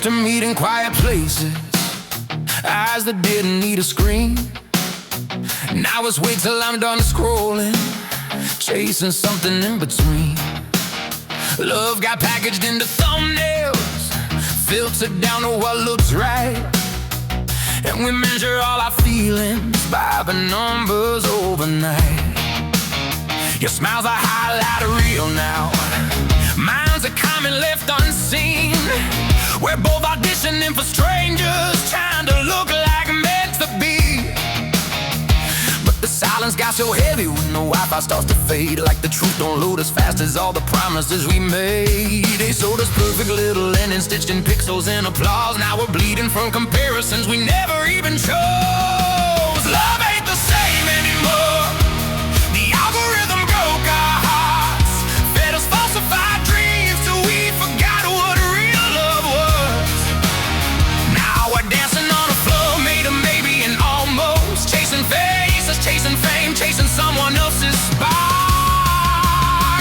to meet in quiet places, eyes that didn't need a screen. Now it's wait till I'm done scrolling, chasing something in between. Love got packaged into thumbnails, filtered down to what looks right, and we measure all our feelings by the numbers overnight. Your smile's a highlight reel now, mine's a comment left unseen. We're both auditioning for strangers, trying to look like meant to be. But the silence got so heavy when the Wi-Fi starts to fade, like the truth don't load as fast as all the promises we made. They sold us perfect little endings, stitched in pixels and applause. Now we're bleeding from comparisons we never even chose. Love ain't the same anymore. The algorithm broke our hearts, fed us falsified dreams till we forgot what real love was. Now we're dancing on a floor made of maybe and almost, chasing faces, chasing fame, chasing someone else's spark.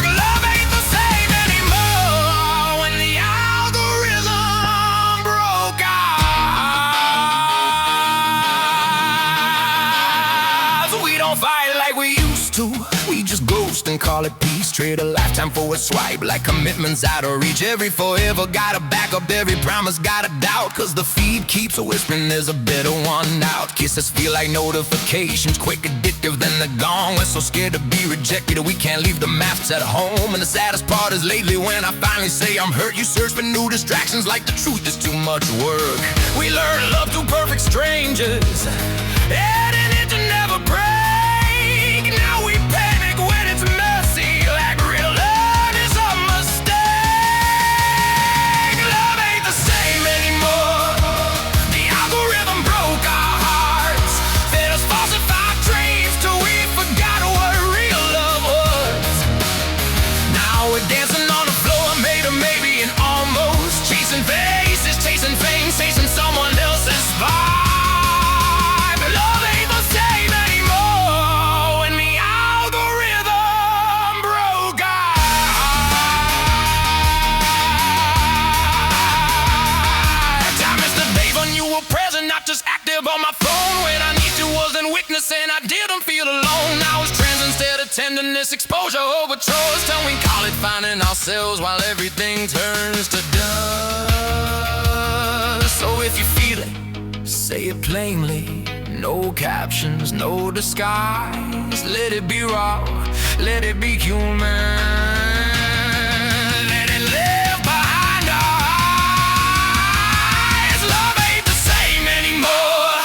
Love ain't the same anymore when the algorithm broke ours. We don't fight like we used to, we just ghost and call it peace. Trade a lifetime for a swipe, like commitments out of reach. Every forever got a backup, every promise got a doubt, cause the feed keeps whispering there's a better one out. Kisses feel like notifications, quick, addictive, then they're gone. We're so scared to be rejected, we can't leave the maps at home. And the saddest part is lately when I finally say I'm hurt, you search for new distractions like the truth is too much work. We learn love through perfect strangers, adding it to never break. Now we panic when it's messy, like real love is a mistake. Love ain't the same anymore. The algorithm broke our hearts, fed us falsified dreams till we forgot what real love was. Now we're dancing on the floor made of maybe and almost, chasing faces, chasing fame, chasing someone else's vibe. Love ain't the same anymore when the algorithm broke our hearts. I missed the days when you were present, not just active on my phone. When I need you wasn't witnessing, I didn't feel alone. Now it's trends instead of tenderness, exposure over trust. And we call it finding ourselves while everything turns to dust. So if you feel it, say it plainly. No captions, no disguise. Let it be raw, let it be human. Let it live behind our eyes. Love ain't the same anymore.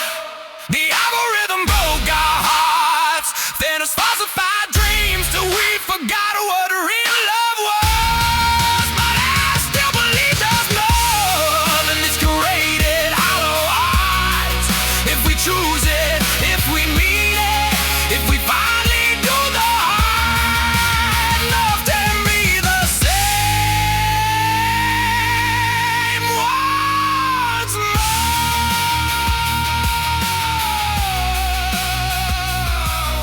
The algorithm broke our hearts, fed us falsified dreams till we forgot what real love was. But I still believe there's more than this curated hollow eyes. If we choose it, if we mean it, if we finally do the hard, love can be the same once more.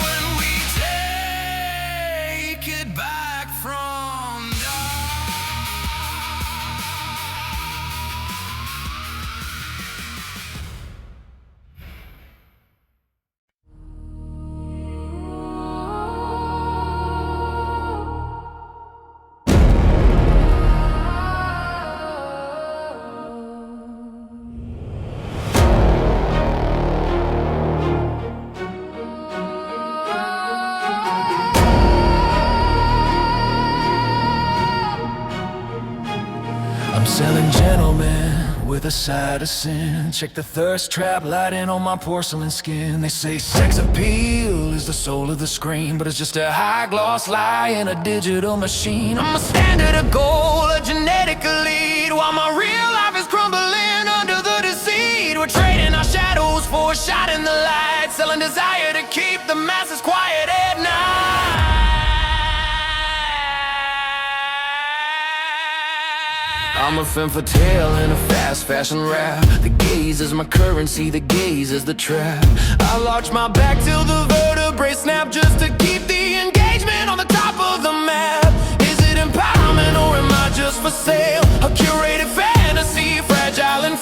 When we take it back from I'm selling gentlemen with a side of sin. Check the thirst trap lighting on my porcelain skin. They say sex appeal is the soul of the screen, but it's just a high gloss lie in a digital machine. I'm a standard, a goal, a genetic elite, while my real life is crumbling under the deceit. We're trading our shadows for a shot in the light, selling desire to keep the masses quiet at night. I'm a femme fatale in a fast fashion rap. The gaze is my currency, the gaze is the trap. I launch my back till the vertebrae snap, just to keep the engagement on the top of the map. Is it empowerment or am I just for sale? A curated fantasy, fragile and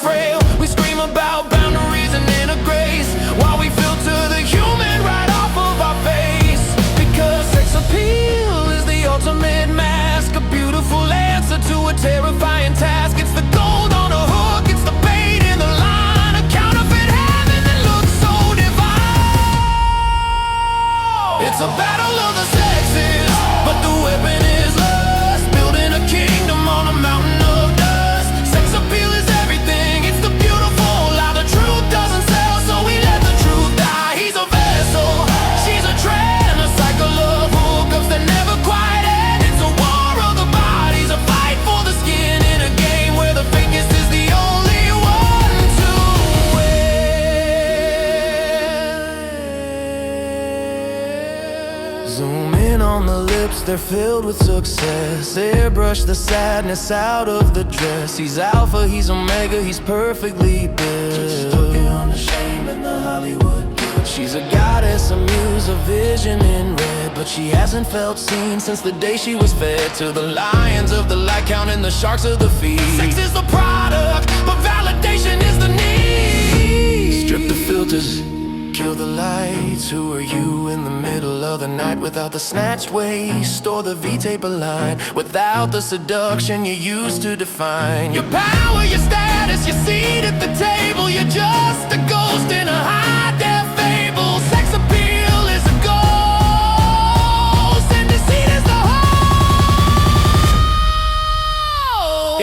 on the lips, they're filled with success. Airbrush the sadness out of the dress. He's alpha, he's omega, he's perfectly built. Just took it on the shame and the Hollywood guilt. She's a goddess, a muse, a vision in red, but she hasn't felt seen since the day she was fed to the lions of the light, counting the sharks of the feed. Sex is the product, but validation is the need. Strip the filters, kill the lights. Who are you in the middle of the night without the snatched waist or the V-tape line? Without the seduction you used to define your power, your status, your seat at the table. You're just a ghost in a high-def fable. Sex appeal is a ghost and deceit is the whole.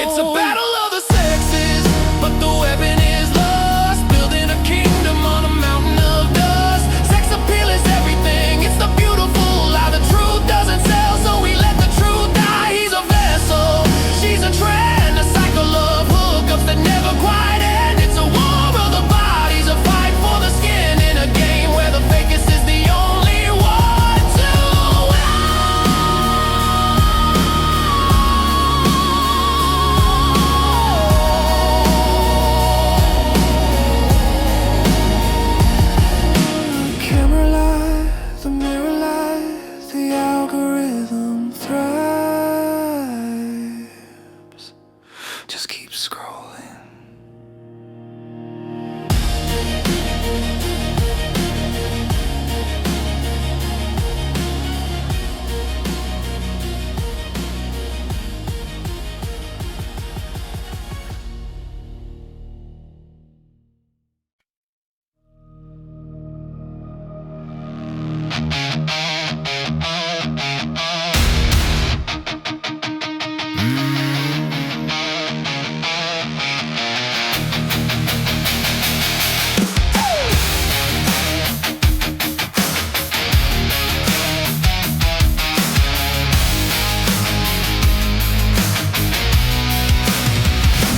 It's a battle of the sexes, but the weapon is lust. Building a kingdom on a mountain of dust. Sex appeal is everything, it's the beautiful lie. The truth doesn't sell, so we let the truth die. He's a vessel, she's a trend, a cycle of hookups that never quite end. It's a war of the bodies, a fight for the skin, in a game where the fakest is the only one to camera light, the mirror light, the algorithm thrives. Just keep scrolling.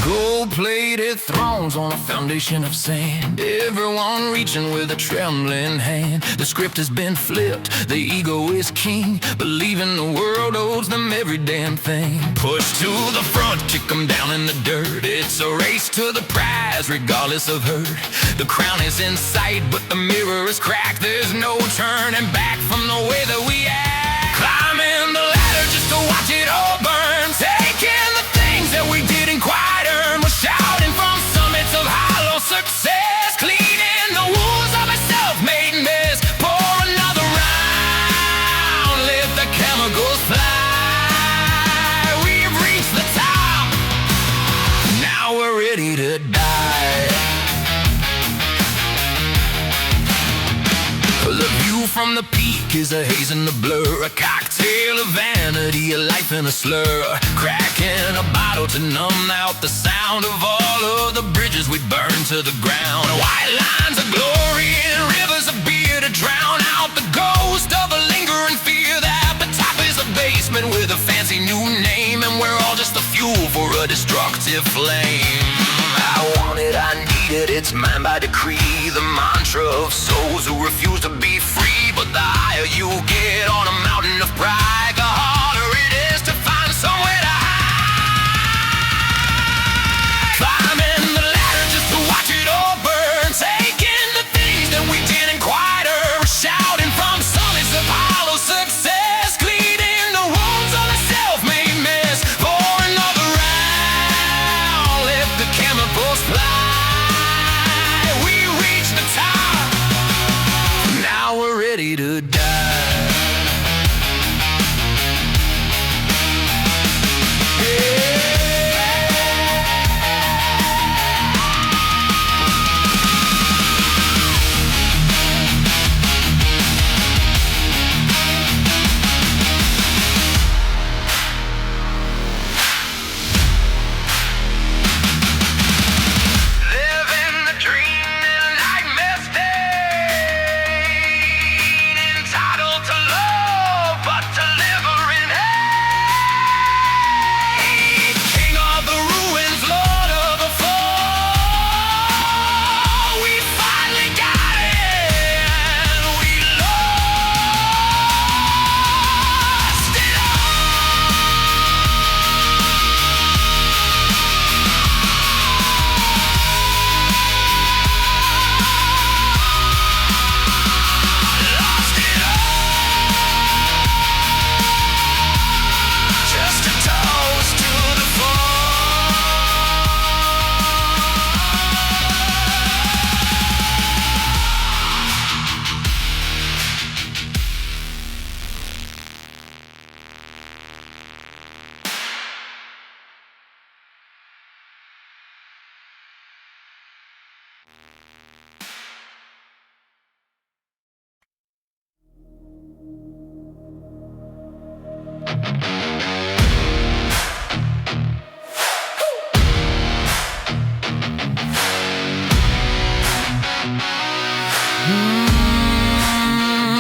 Gold-plated thrones on a foundation of sand. Everyone reaching with a trembling hand. The script has been flipped, the ego is king, believing the world owes them every damn thing. Push to the front, kick them down in the dirt. It's a race to the prize, regardless of hurt. The crown is in sight, but the mirror is cracked. There's no turning back from the way that we act. Climbing the ladder just to watch it all burn. Taking the things that we didn't quite earn. We're shouting from summits of hollow success. Cleaning the wounds of a self-made mess. Pour another round, let the chemicals fly. We've reached the top, now we're ready to die. The view from the peak is a haze and a blur, a cocktail of vanity, a life in a slur. Cracking a bottle to numb out the sound of all of the bridges we burned to the ground. White lines of glory and rivers of beer to drown out the ghost of a lingering fear that the top is a basement with a fancy new name, and we're all just the fuel for a destructive flame. I want it, I need it, it's mine by decree. The mantra of souls who refuse to be free. But the higher you get on a mountain of pride, the harder it is to find somewhere to hide. Climbing the ladder just to watch it all burn. Taking the things that we didn't quite earn. Shouting from summits of hollow success. Cleaning the wounds of a self-made mess. For another round, let the chemicals fly. We reached the top, now we're ready to die.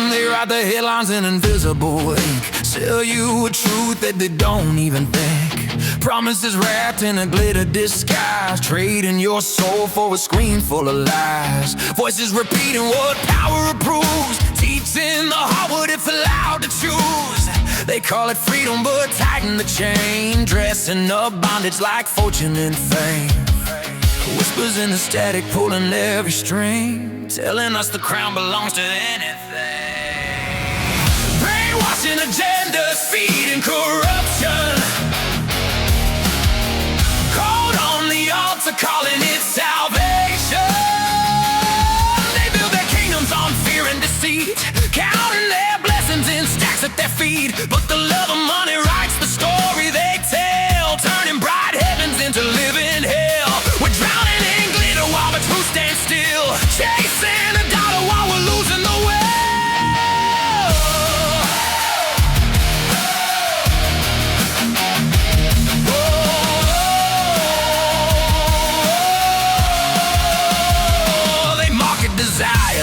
They write the headlines in invisible ink, sell you a truth that they don't even think. Promises wrapped in a glitter disguise, trading your soul for a screen full of lies. Voices repeating what power approves, teaching the heart what it's allowed to choose. They call it freedom but tighten the chain, dressing up bondage like fortune and fame. Whispers in the static pulling every string, telling us the crown belongs to anything. Brainwashing agendas, feeding corruption, called on the altar, calling it salvation. They build their kingdoms on fear and deceit, counting their blessings in stacks at their feet. But the love of money writes the story they tell, turning bright heavens into living hell. We're drowning in glitter while the truth stands still, chasing a dollar while we're losing the will.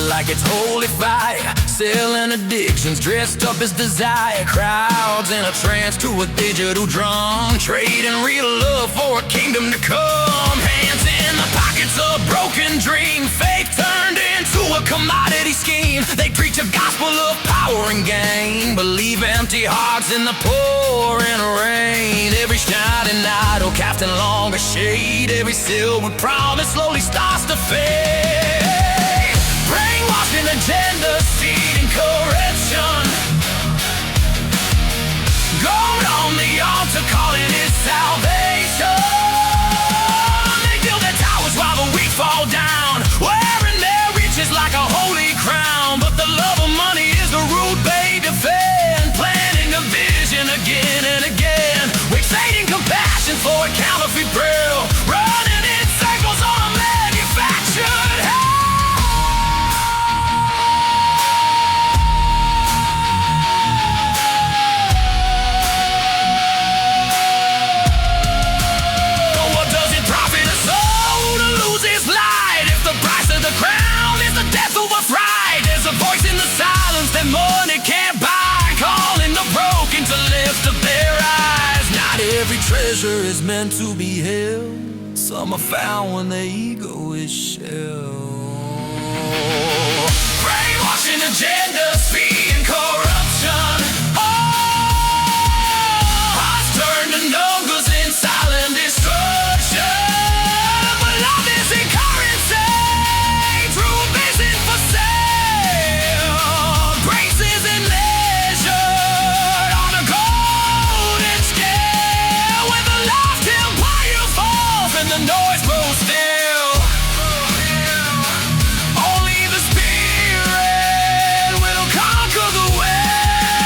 Like it's holy fire, selling addictions dressed up as desire. Crowds in a trance to a digital drum, trading real love for a kingdom to come. Hands in the pockets of broken dream, faith turned into a commodity scheme. They preach a gospel of power and gain, believe empty hearts in the pouring rain. Every shining idol casting longer shade, every silver promise slowly starts to fade. Brainwashing agendas, seeding corruption, gold on the altar, calling it salvation. They build their towers while the weak fall down, wearing their riches like a holy crown. But the love of money is the root they defend, planting a vision again and again, trading compassion for a counterfeit thrill, running in circles on a manufactured hell. That money can't buy, calling the broken to lift up their eyes. Not every treasure is meant to be held, some are found when their ego is shelled. Brainwashing agendas, feeding corruption, hearts turn to numbers in silent destruction. But love isn't currency, truth isn't for sale. The noise grows still, only the spirit will conquer the way.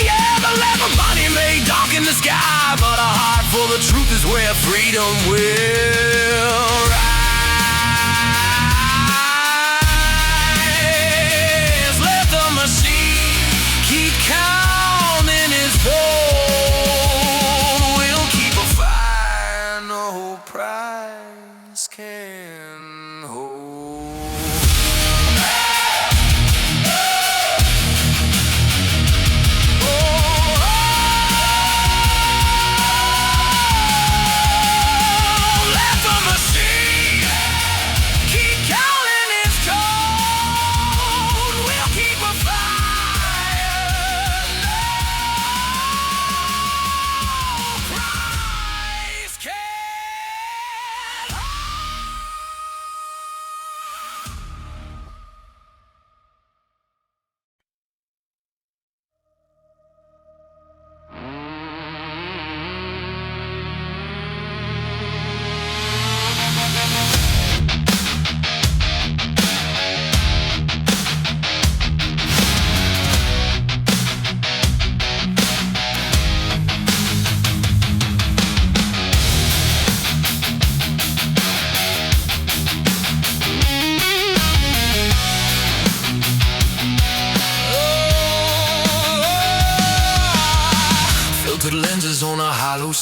Yeah, the lamp of money may darken the sky, but a heart full of truth is where freedom will rise. Let the machine keep counting its gold, we'll keep a fire no price can hold. Let the machine keep counting its gold, we'll keep a fire no price can hold.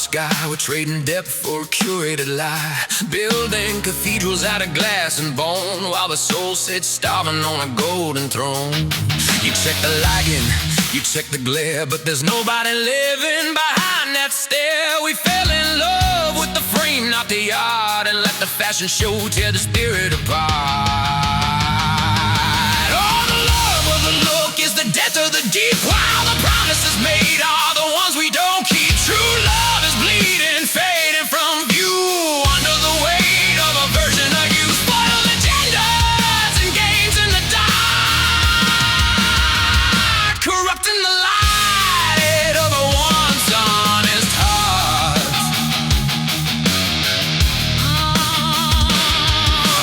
sky. We're trading depth for a curated lie, building cathedrals out of glass and bone, while the soul sits starving on a golden throne. You check the lighting, you check the glare, but there's nobody living behind that stair. We fell in love with the frame, not the art, and let the fashion show tear the spirit apart. Oh, the love of the look is the death of the deep, while the promises made are the ones we don't keep. True love is bleeding, fading from view, under the weight of a version of you. Spoiled agendas and games in the dark, corrupting the light of a once honest heart.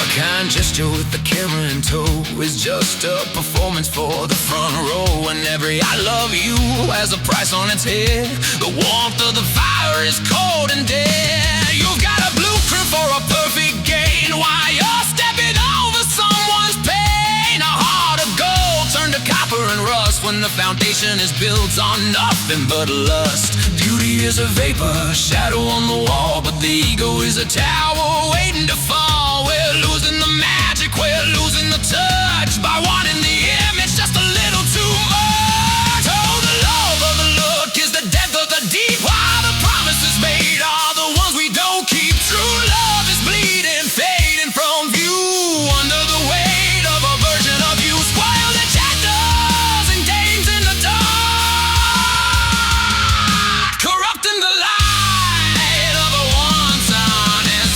A kind gesture with the camera in tow is just a performance for the front row, and every I love you has a price on its head. The warmth of the fire is cold and dead. You've got a blueprint for a perfect gain, while you're stepping over someone's pain. A heart of gold turned to copper and rust when the foundation is built on nothing but lust. Beauty is a vapor, shadow on the wall, but the ego is a tower waiting to fall. We're losing the magic, we're losing the touch, by wanting the image just a little too much. Oh, the love of the look is the depth of the deep, while the promises made are the ones we don't keep. True love is bleeding, fading from view, under the weight of a version of you. Spoiled agendas and games in the dark, corrupting the light of a once honest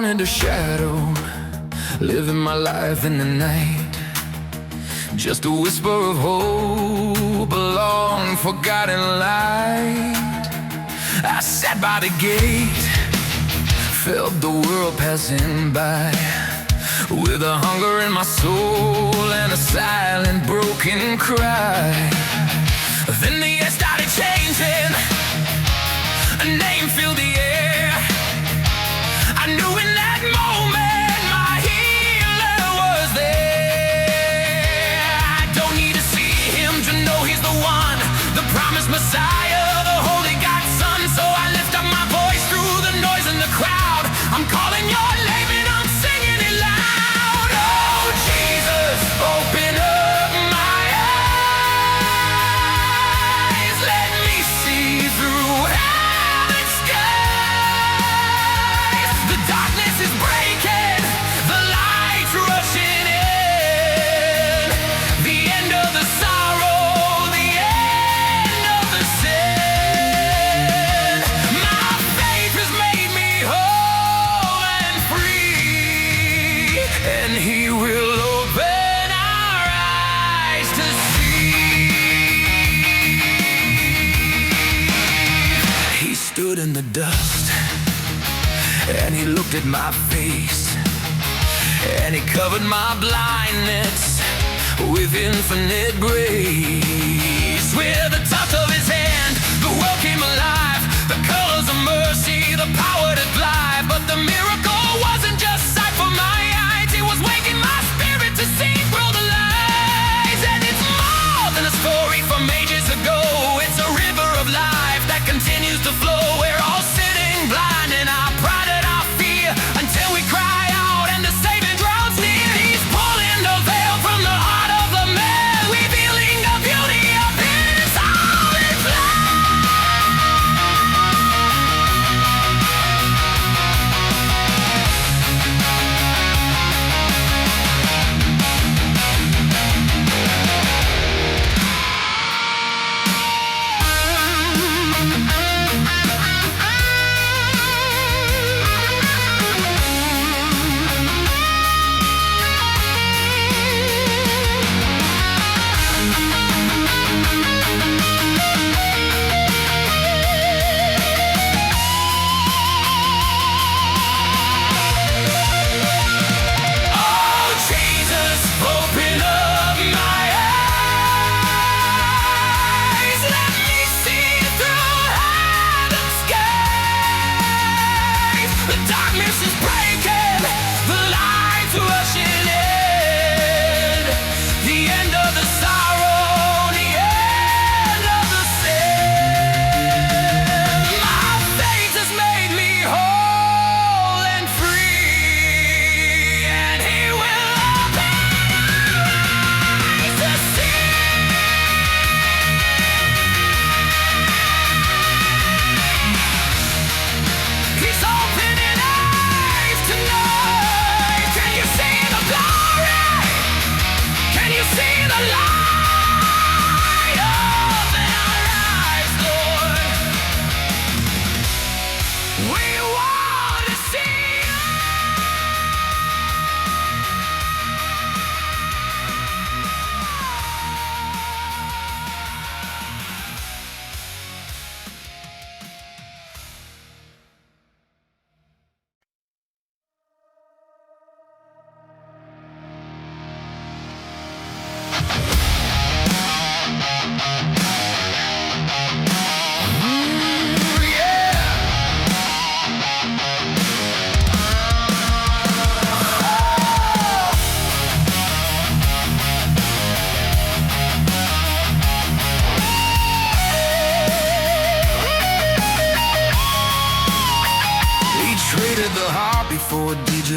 into shadow, living my life in the night. Just a whisper of hope, a long forgotten light. I sat by the gate, felt the world passing by, with a hunger in my soul and a silent broken cry. Then the air started changing, a name filled the air. I knew in that moment my healer was there. I don't need to see him to know he's the one, the promised Messiah, the Holy God's Son. So I lift up my voice through the noise in the crowd. I'm calling your name and I'm singing it loud. Oh Jesus, open up my eyes, let me see through heaven's skies. The darkness is breaking, the light's rushing in. The end of the sorrow, the end of the sin. My faith has made me whole and free, and he will open our eyes to see. He stood in the dust and he looked at my face, and he covered my blindness with infinite grace. With the touch of his hand, the world came alive, the colors of mercy, the power to fly. But the miracle wasn't just sight for my eyes, it was waking my spirit to see through the lies. And it's more than a story from ages ago, it's a river of life that continues to flow. We're all sitting blind in our pride and our fear, until we cry out and the Savior draws near. He's pulling the veil from the heart of the man, revealing the beauty of his holy plan.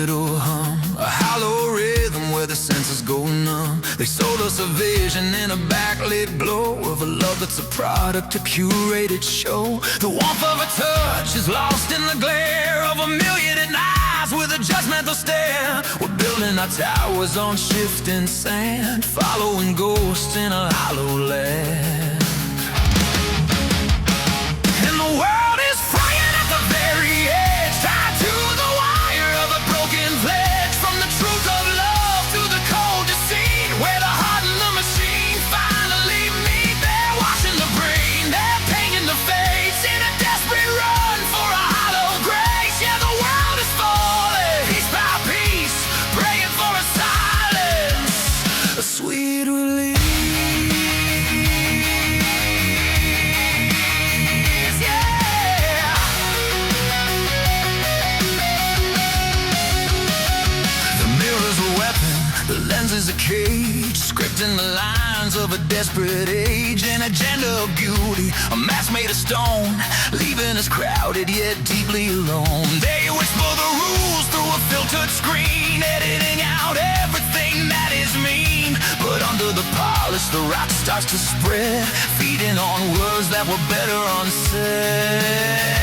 little hum, a hollow rhythm where the senses go numb. They sold us a vision in a backlit glow of a love that's a product, a curated show. The warmth of a touch is lost in the glare of a million eyes with a judgmental stare. We're building our towers on shifting sand, following ghosts in a hollow land. And the world is frying at the very edge, tied to the wire of a broken pledge. From the truth of love to the cold deceit, where the heart and the machine finally meet. They're washing the brain, they're painting the face in a desperate run for a hollow grace. Yeah, the world is falling, piece by piece, praying for a silence, a sweet relief. The lens is a cage, scripting the lines of a desperate age. An agenda of beauty, a mask made of stone, leaving us crowded yet deeply alone. They whisper the rules through a filtered screen, editing out everything that is mean. But under the polish, the rot starts to spread, feeding on words that were better unsaid.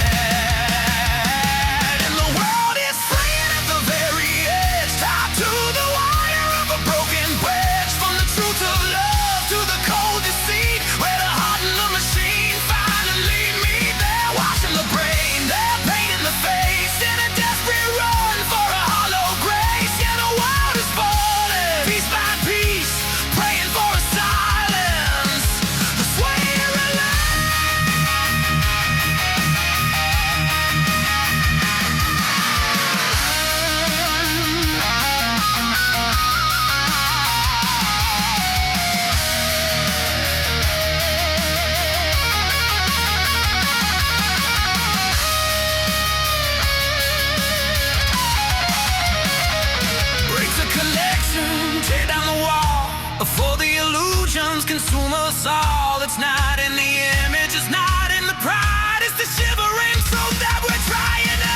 Tear down the wall before the illusions consume us all. It's not in the image, it's not in the pride, it's the shivering truth that we're trying to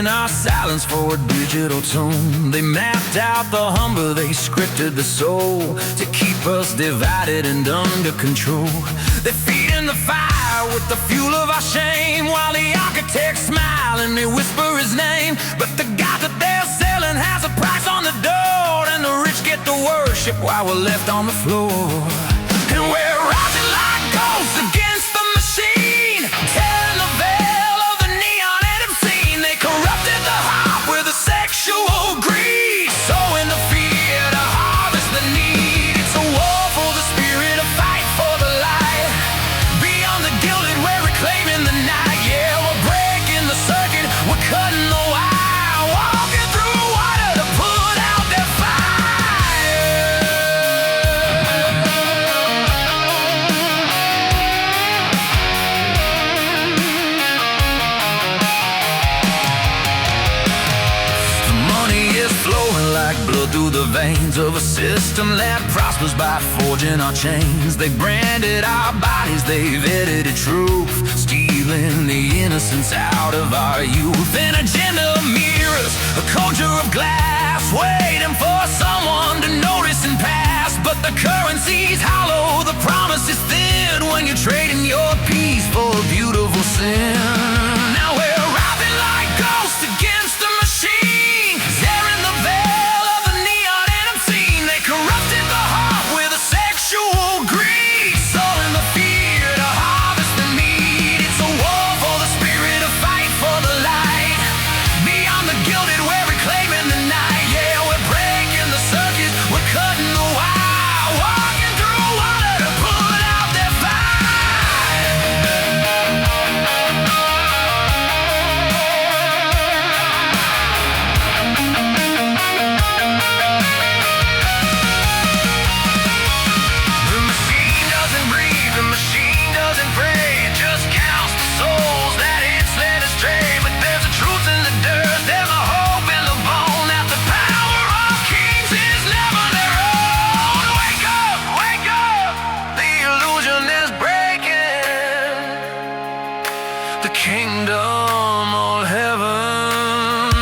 trading our silence for a digital tone. They mapped out the humber, they scripted the soul to keep us divided and under control. They're feeding the fire with the fuel of our shame, while the architects smile and they whisper his name. But the God that they're selling has a price on the door, and the rich get to worship while we're left on the floor. And we're rising like ghosts against the machine, tearing the veil of the neon and obscene. They corrupted the heart with a sexual greed, sowing the fear to harvest the need. It's a war for the spirit, a fight for the light. Beyond the gilded, we're reclaiming the night. Yeah, we're breaking the circuit, we're cutting the wire, walking through water to put out their fire. The money is flowing like blood through the veins of a system that prospers by forging our chains. They branded our bodies, they've edited truth, stealing the innocence out of our youth. An agenda of mirrors, a culture of glass, waiting for someone to notice and pass. But the currency's hollow, the promise is thin, when you're trading your peace for a beautiful sin. Now we're arriving like ghosts against the machine, tearing the veil of the neon and obscene. They corrupted the heart with a sexual greed, sowing the fear to harvest the need. It's a war for the spirit, a fight for the light. Beyond the gilded, we're reclaiming the night. Yeah, we're breaking the circuit, we're cutting the wire, walking through water to put out their fire. The machine doesn't breathe, the machine doesn't pray. It just counts the souls that it's led astray. But there's a truth in the dirt, there's a hope in the bone, that the power of kings is never their own. Wake up, wake up, the illusion is breaking. The kingdom of heaven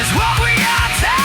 is what we are taking.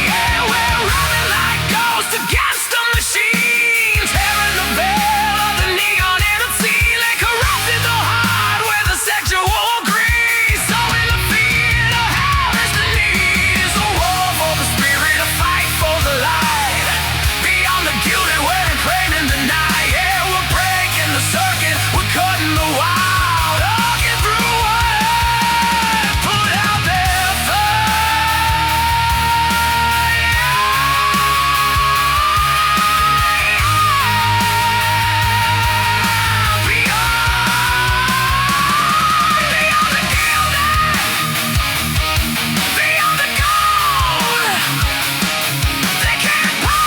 Yeah, we're running like ghosts against the machine, tearing the veil of the neon and obscene. They corrupted the heart with a sexual greed, sowing the fear to harvest the need. It's a war for the spirit, a fight for the light. Beyond the gilded, we're reclaiming the night. Yeah, we're breaking the circuit, we're cutting the wire, walking through water, put out their fire. Beyond the gilded, beyond the gold, they can't buy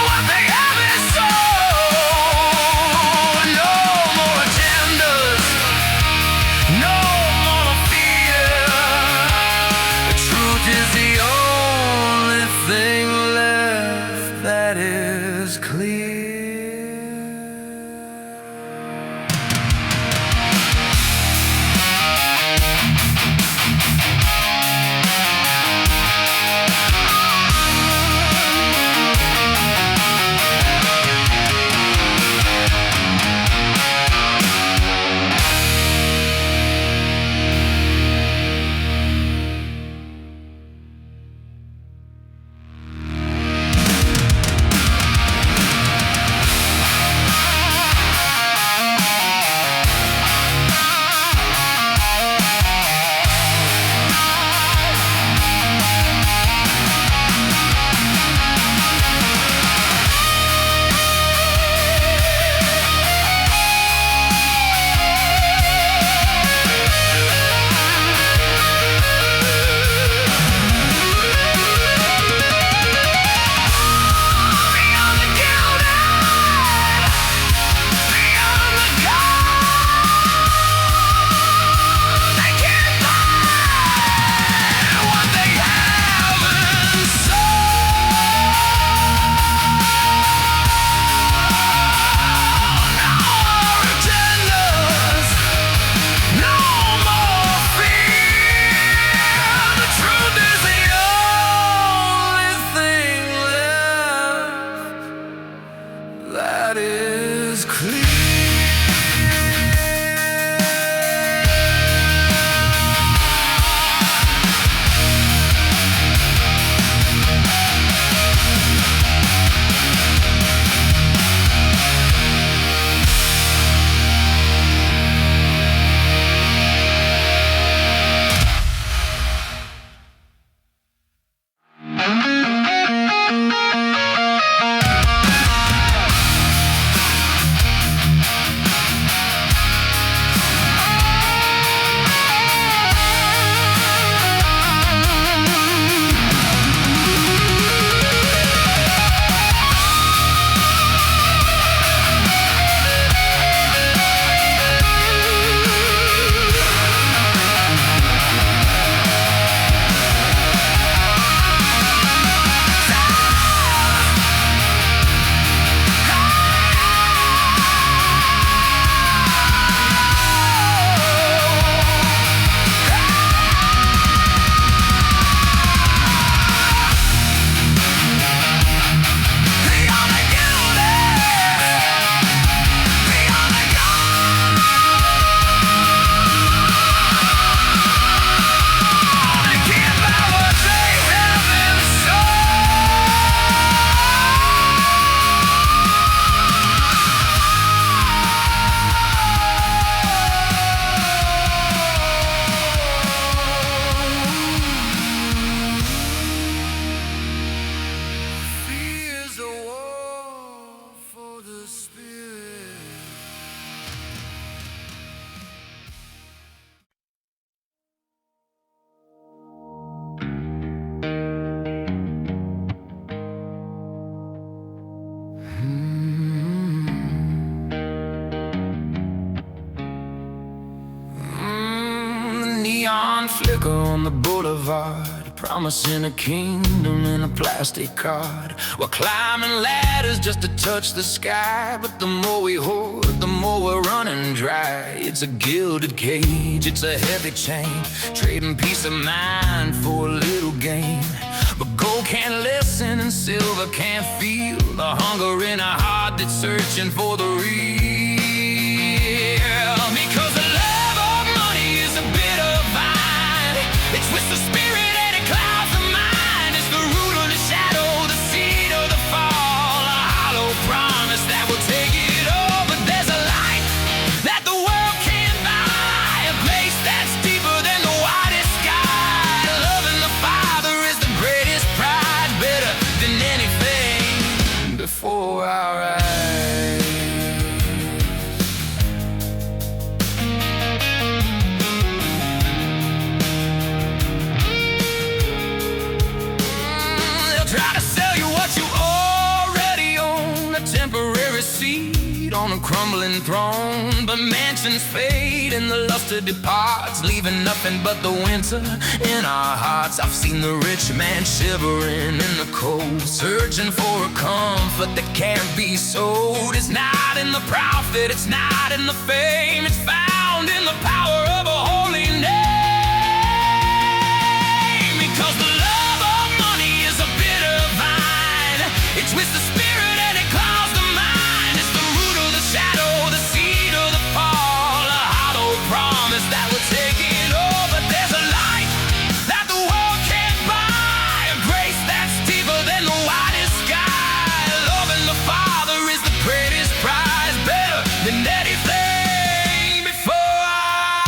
what they haven't sold. No more agendas, no more fear. The truth is the only thing left that is clear. that is clear. Neon flicker on the boulevard, promising a kingdom in a plastic card. We're climbing ladders just to touch the sky, but the more we hoard, the more we're running dry. It's a gilded cage, it's a heavy chain, trading peace of mind for a little gain. But gold can't listen and silver can't feel the hunger in a heart that's searching for the real. Because the love of money is a bitter vine. It twists the spirit and it clouds the mind. It's the root of the shadow, the seed of the fall, a hollow promise that will take it all. But there's a light that the world can't buy, a place that's deeper than the widest sky. Loving the Father is the greatest pride, better than anything before our eyes. On a crumbling throne, but mansions fade and the luster departs, leaving nothing but the winter in our hearts. I've seen the rich man shivering in the cold, searching for a comfort that can't be sold. It's not in the profit, it's not in the fame, it's found in the power of a holy name. Because the love of money is a bitter vine. It twists the spirit and it clouds the mind. It's the root of the shadow, the seed of the fall, a hollow promise that will take it all. But there's a light that the world can't buy, a grace that's deeper than the widest sky. Loving the Father is the greatest prize, better than anything before eyes.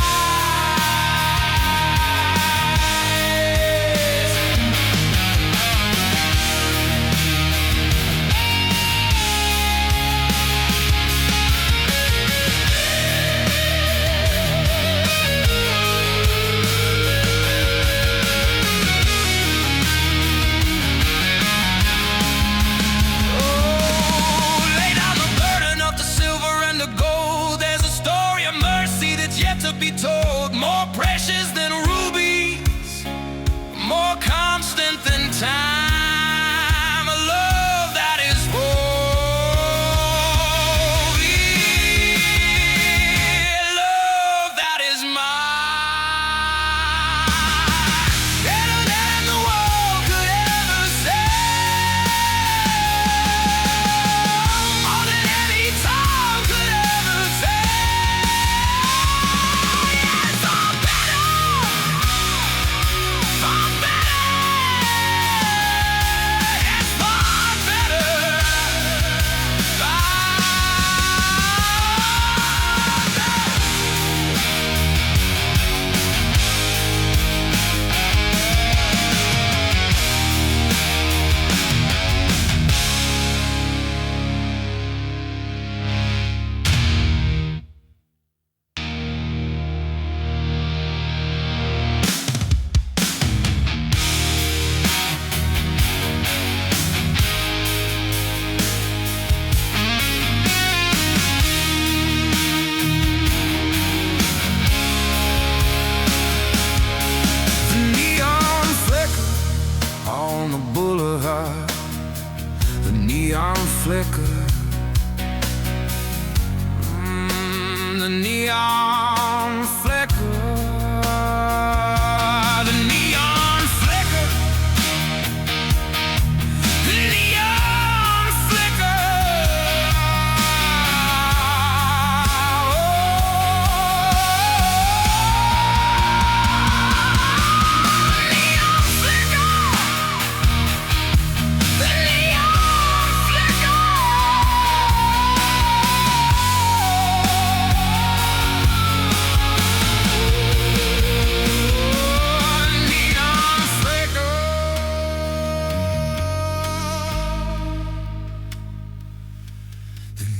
neon flicker, the neon flicker, the neon flicker.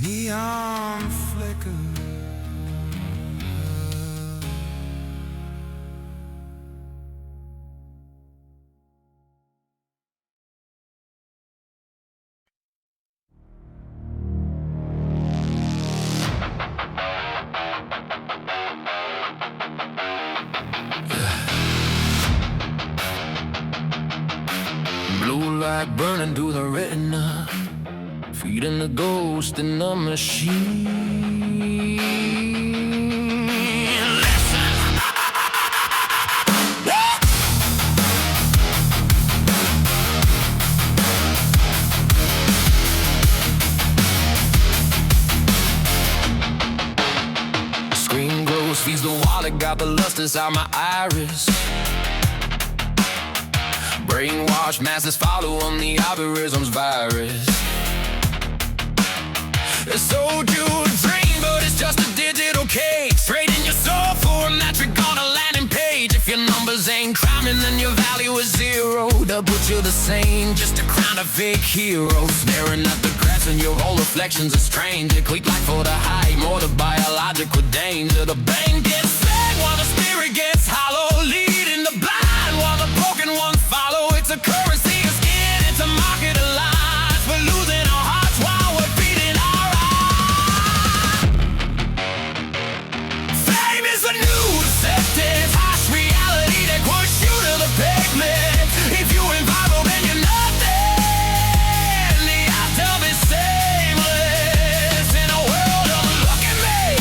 Neon flicker. Blue light burning through the retina, feeding the ghost in the machine. Listen. Screen glows, feeds the wallet, got the lust inside my iris. Brainwashed masses follow on the algorithm's virus. Sold you a dream, but it's just a digital cake. Trading your soul for a metric on a landing page. If your numbers ain't climbing, then your value is zero. To put you the same, just a crown of fake hero. Staring at the grass and your whole reflections are strange. You click like for the hype, more the biological danger. The brain gets fed while the spirit gets hollow. Leading the blind while the broken ones follow. It's a currency of skin, it's a market of lies. We're losing our hearts while we're feeding our a new acceptance, harsh reality that push you to the pavement. If you ain't viral, then you're nothing. The outcome is shameless. In a world of look at me,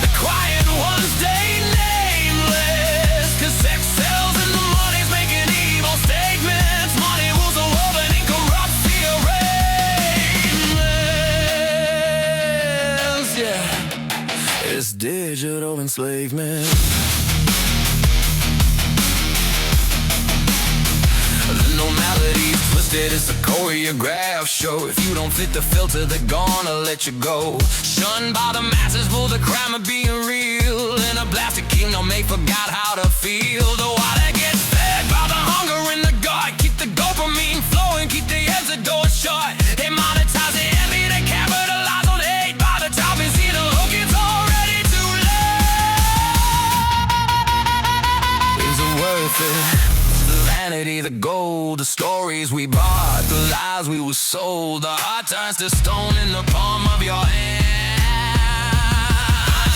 the quiet ones stay nameless. Cause sex sells and the money's making evil statements. Money rules the world and it corrupts the arrangements. Yeah, it's digital enslavement. The normality's twisted, it's a choreographed show. If you don't fit the filter, they're gonna let you go. Shunned by the masses for the crime of being real. In a blasted kingdom, they forgot how to feel. The water gets fed by the hunger in the gut. Keep the dopamine flowing, keep the exit doors shut. They monetize the envy, they capitalize on hate. By the top and see the hook, it's already too late. Is it worth it? The vanity, the gold, the stories we bought, the lies we were sold. The heart turns to stone in the palm of your hand.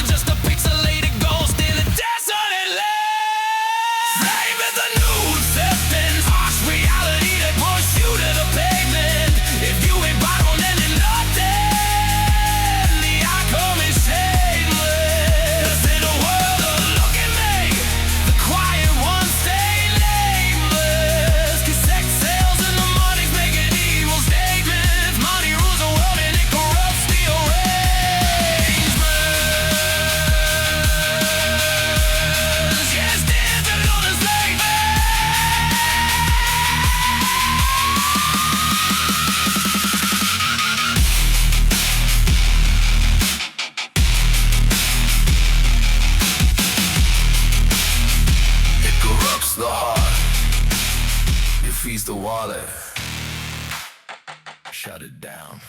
Just a pixelated ghost in a deserted land. Flame is a new acceptance, harsh reality that push you to the pavement. If you ain't viral, then you're nothing. The outcome is shameless. In a world of look at me, the quiet ones stay nameless. Cause sex sells and the money's making evil statements. Money rules the world and it corrupts the arrangements. Yes, digital enslavement. It corrupts the heart, it feeds the wallet. Shut it down.